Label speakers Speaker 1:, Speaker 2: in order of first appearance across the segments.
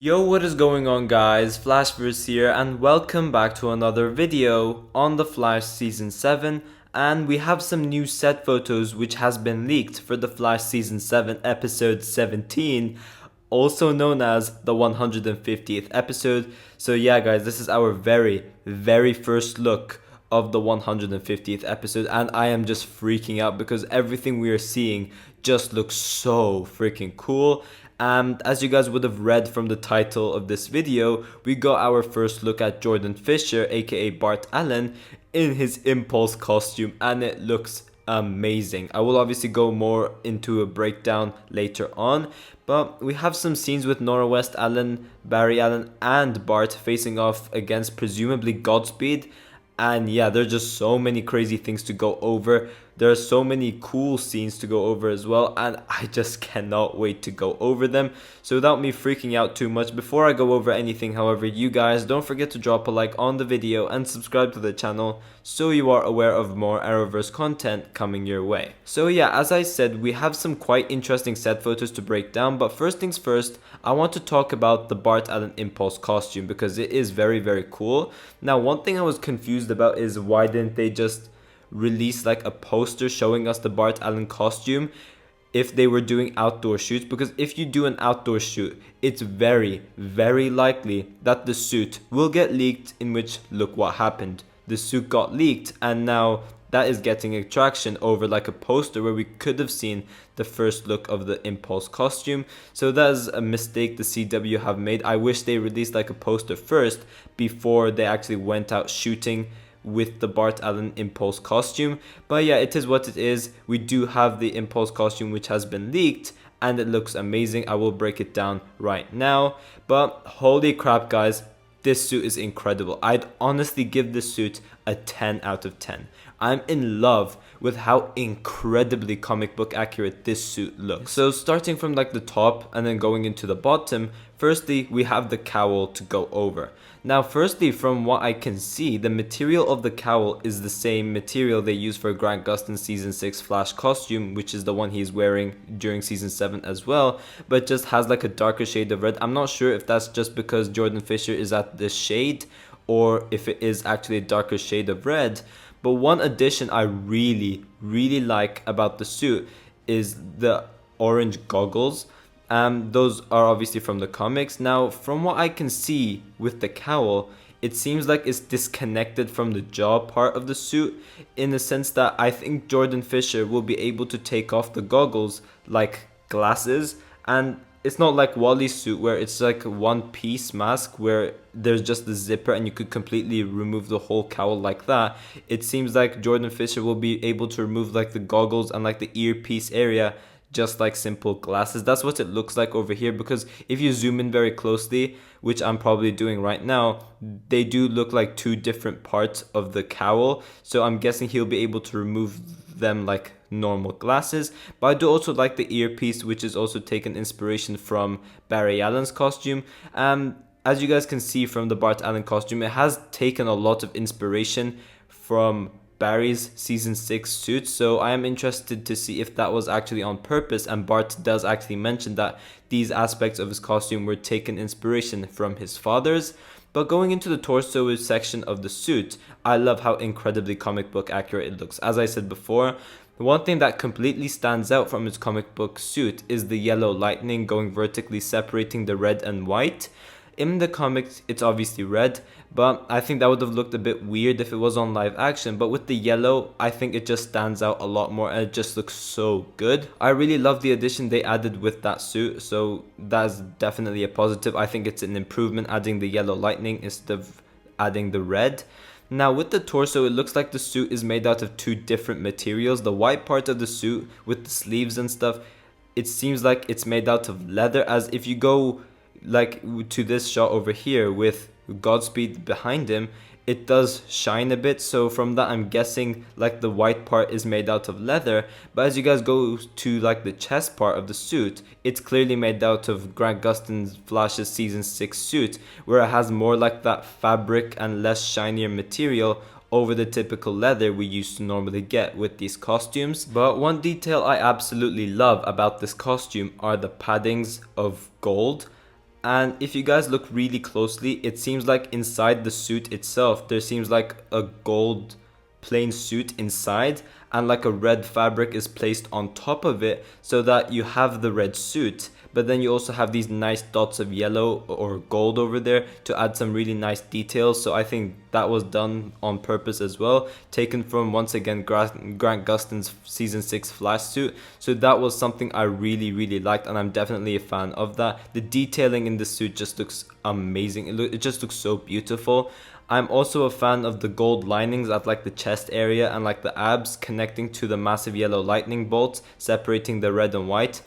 Speaker 1: Yo, what is going on guys? Flashverse here and welcome back to another video on The Flash Season 7, and we have some new set photos which has been leaked for The Flash Season 7 episode 17, also known as the 150th episode. So yeah guys, this is our very first look of the 150th episode, and I am just freaking out because everything we are seeing just looks so freaking cool. And as you guys would have read from the title of this video, we got our first look at Jordan Fisher, aka Bart Allen, in his Impulse costume, and it looks amazing. I will obviously go more into a breakdown later on, but we have some scenes with Nora West Allen, Barry Allen, and Bart facing off against presumably Godspeed. And yeah, there's just so many crazy things to go over. There are so many cool scenes to go over as well, and I just cannot wait to go over them. So without me freaking out too much, before I go over anything, however, you guys don't forget to drop a like on the video and subscribe to the channel so you are aware of more Arrowverse content coming your way. So yeah, as I said, we have some quite interesting set photos to break down, but first things first, I want to talk about the Bart Allen Impulse costume because it is very cool. Now, one thing I was confused about is why didn't they just release like a poster showing us the Bart Allen costume if they were doing outdoor shoots? Because if you do an outdoor shoot, it's very likely that the suit will get leaked, in which look what happened. The suit got leaked, and now that is getting attraction over like a poster where we could have seen the first look of the Impulse costume. So that is a mistake the CW have made. I wish they released like a poster first before they actually went out shooting with the Bart Allen Impulse costume. But yeah, it is what it is. We do have the Impulse costume which has been leaked, and it looks amazing. I will break it down right now. But holy crap guys, this suit is incredible. I'd honestly give this suit a 10 out of 10. I'm in love with how incredibly comic book accurate this suit looks. So starting from like the top and then going into the bottom, firstly we have the cowl to go over. Now firstly, from what I can see, the material of the cowl is the same material they use for Grant Gustin's season 6 Flash costume, which is the one he's wearing during season 7 as well, but just has like a darker shade of red. I'm not sure if that's just because Jordan Fisher is at this shade or if it is actually a darker shade of red. But one addition I really like about the suit is the orange goggles. Those are obviously from the comics. Now, from what I can see with the cowl, it seems like it's disconnected from the jaw part of the suit, in the sense that I think Jordan Fisher will be able to take off the goggles like glasses, and it's not like Wally's suit where it's like a one-piece mask where there's just the zipper and you could completely remove the whole cowl like that. It seems like Jordan Fisher will be able to remove like the goggles and like the earpiece area just like simple glasses. That's what it looks like over here, because if you zoom in very closely, which I'm probably doing right now, they do look like two different parts of the cowl. So I'm guessing he'll be able to remove them like normal glasses. But I do also like the earpiece, which is also taken inspiration from Barry Allen's costume. As you guys can see from the Bart Allen costume, it has taken a lot of inspiration from Barry's season 6 suit, so I am interested to see if that was actually on purpose, and Bart does actually mention that these aspects of his costume were taken inspiration from his father's. But going into the torso section of the suit, I love how incredibly comic book accurate it looks. As I said before, one thing that completely stands out from his comic book suit is the yellow lightning going vertically separating the red and white. In the comics, it's obviously red, but I think that would have looked a bit weird if it was on live action. But with the yellow, I think it just stands out a lot more and it just looks so good. I really love the addition they added with that suit, so that's definitely a positive. I think it's an improvement adding the yellow lightning instead of adding the red. Now with the torso, it looks like the suit is made out of two different materials. The white part of the suit with the sleeves and stuff, it seems like it's made out of leather, as if you go like to this shot over here with Godspeed behind him, it does shine a bit. So from that, I'm guessing like the white part is made out of leather. But as you guys go to like the chest part of the suit, it's clearly made out of Grant Gustin's Flash's season 6 suit, where it has more like that fabric and less shinier material over the typical leather we used to normally get with these costumes. But one detail I absolutely love about this costume are the paddings of gold. And if you guys look really closely, it seems like inside the suit itself, there seems like a gold plain suit inside, and like a red fabric is placed on top of it so that you have the red suit, but then you also have these nice dots of yellow or gold over there to add some really nice details. So I think that was done on purpose as well, taken from, once again, Grant Gustin's season 6 Flash suit. So that was something I really liked, and I'm definitely a fan of that. The detailing in the suit just looks amazing. It just looks so beautiful. I'm also a fan of the gold linings at like the chest area and like the abs connecting to the massive yellow lightning bolts separating the red and white.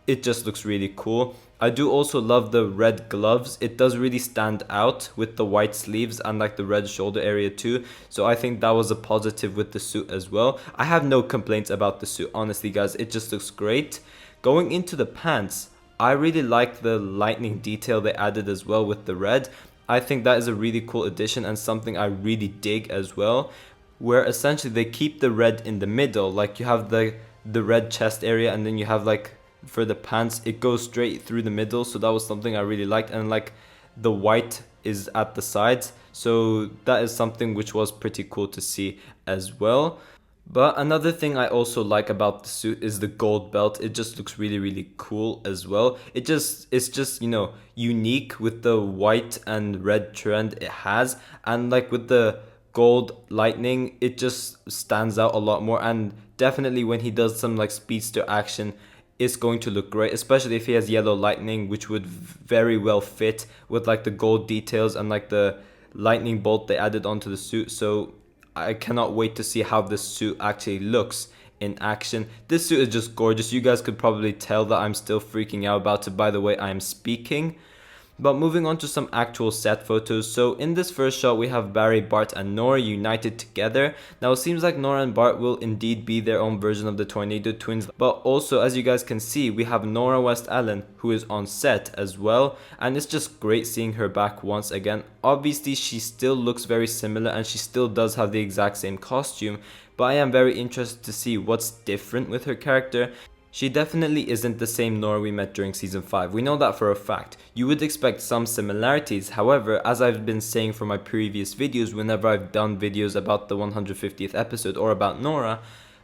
Speaker 1: It just looks really cool. I do also love the red gloves. It does really stand out with the white sleeves and like the red shoulder area too. So I think that was a positive with the suit as well. I have no complaints about the suit, honestly guys. It just looks great. Going into the pants, I really like the lightning detail they added as well with the red. I think that is a really cool addition and something I really dig as well, where essentially they keep the red in the middle. Like you have the red chest area, and then you have like for the pants it goes straight through the middle. So that was something I really liked, and like the white is at the sides, so that is something which was pretty cool to see as well. But another thing I also like about the suit is the gold belt. It just looks really cool as well. It's just, you know, unique with the white and red trend it has, and like with the gold lightning, it just stands out a lot more. And definitely when he does some like speedster action, it's going to look great, especially if he has yellow lightning, which would very well fit with like the gold details and like the lightning bolt they added onto the suit. So I cannot wait to see how this suit actually looks in action. This suit is just gorgeous. You guys could probably tell that I'm still freaking out about it by the way I'm speaking. But moving on to some actual set photos. So in this first shot we have Barry, Bart and Nora united together. Now it seems like Nora and Bart will indeed be their own version of the Tornado Twins. But also, as you guys can see, we have Nora West Allen, who is on set as well. And it's just great seeing her back once again. Obviously she still looks very similar and she still does have the exact same costume. But I am very interested to see what's different with her character. She definitely isn't the same Nora we met during season 5, we know that for a fact. You would expect some similarities, however, as I've been saying for my previous videos whenever I've done videos about the 150th episode or about Nora,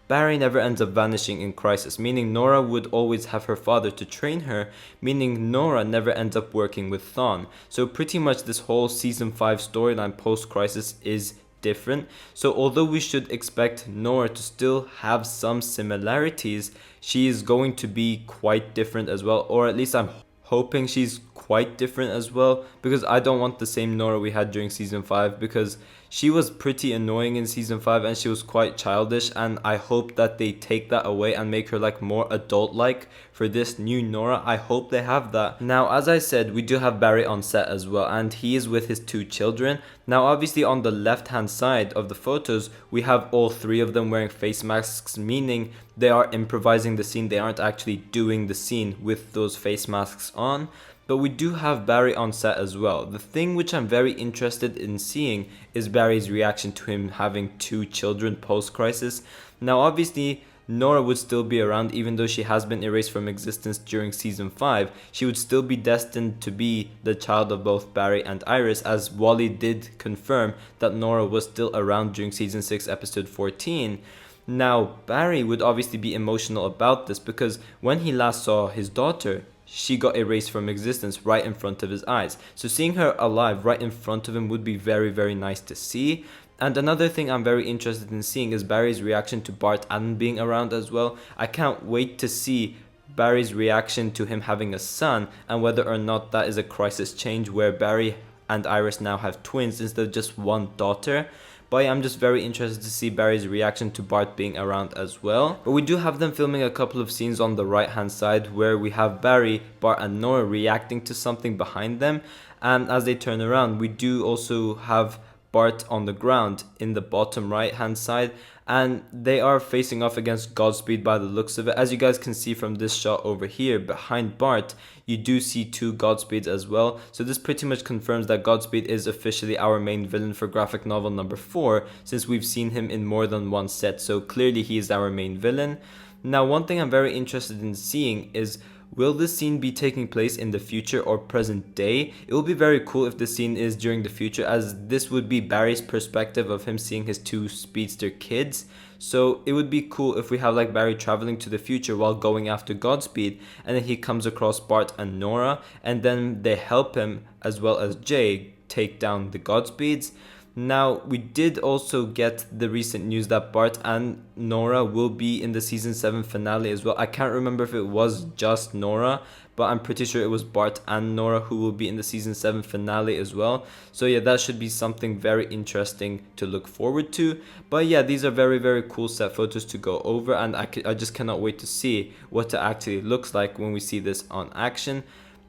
Speaker 1: Barry never ends up vanishing in Crisis, meaning Nora would always have her father to train her, meaning Nora never ends up working with Thawne. So pretty much this whole season 5 storyline post-Crisis is different. So although we should expect Nora to still have some similarities, she is going to be quite different as well, or at least I'm hoping she's quite different as well, because I don't want the same Nora we had during season 5, because she was pretty annoying in season 5 and she was quite childish, and I hope that they take that away and make her like more adult like for this new Nora. I hope they have that. Now as I said, we do have Barry on set as well, and he is with his 2 children. Now obviously on the left hand side of the photos we have all 3 of them wearing face masks, meaning they are improvising the scene, they aren't actually doing the scene with those face masks on. But we do have Barry on set as well. The thing which I'm very interested in seeing is Barry's reaction to him having 2 children post-Crisis. Now obviously Nora would still be around, even though she has been erased from existence during season 5. She would still be destined to be the child of both Barry and Iris, as Wally did confirm that Nora was still around during season 6 episode 14. Now Barry would obviously be emotional about this, because when he last saw his daughter, she got erased from existence right in front of his eyes. So seeing her alive right in front of him would be very nice to see. And another thing I'm very interested in seeing is Barry's reaction to Bart Allen being around as well. I can't wait to see Barry's reaction to him having a son, and whether or not that is a Crisis change where Barry and Iris now have twins instead of just one daughter. But I'm just very interested to see Barry's reaction to Bart being around as well. But we do have them filming a couple of scenes on the right hand side where we have Barry, Bart and Nora reacting to something behind them. And as they turn around, we do also have Bart on the ground in the bottom right hand side, and they are facing off against Godspeed by the looks of it. As you guys can see from this shot over here, behind Bart you do see 2 Godspeeds as well. So this pretty much confirms that Godspeed is officially our main villain for graphic novel number 4, since we've seen him in more than one set, so clearly he is our main villain. Now one thing I'm very interested in seeing is Will this scene be taking place in the future or present day? It will be very cool if the scene is during the future, as this would be Barry's perspective of him seeing his two speedster kids. So it would be cool if we have like Barry traveling to the future while going after Godspeed, and then he comes across Bart and Nora, and then they help him as well as Jay take down the Godspeeds. Now, we did also get the recent news that Bart and Nora will be in the season 7 finale as well. I can't remember if it was just Nora, but I'm pretty sure it was Bart and Nora who will be in the season 7 finale as well. So yeah, that should be something very interesting to look forward to. But yeah, these are very, very cool set photos to go over, and I just cannot wait to see what it actually looks like when we see this on action.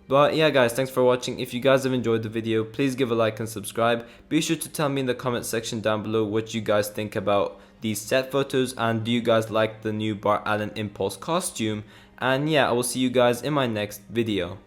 Speaker 1: But yeah guys, thanks for watching. If you guys have enjoyed the video, please give a like and subscribe. Be sure to tell me in the comment section down below what you guys think about these set photos, and do you guys like the new Bart Allen Impulse costume? And yeah, I will see you guys in my next video.